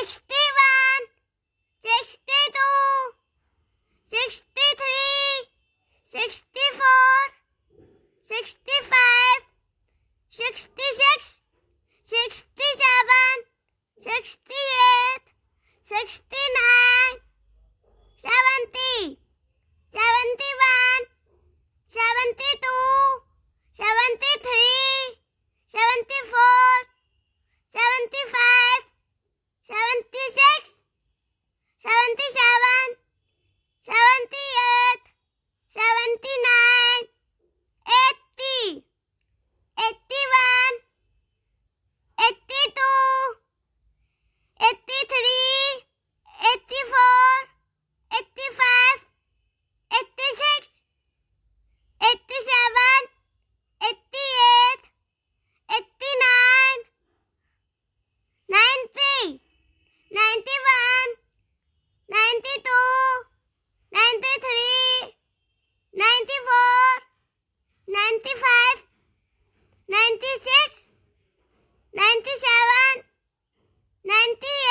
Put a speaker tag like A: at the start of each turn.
A: 61, 62, 63, 64, 65, 66, 67, 68, 69, 70, 71, 72, 73, 74, 75, 76, 77, 78, 79, 80, 81, 82, 83, 84, 85, 86, 87, 88, 89, 90, 91, 92, 93, 94, 95, 96, 97, 98.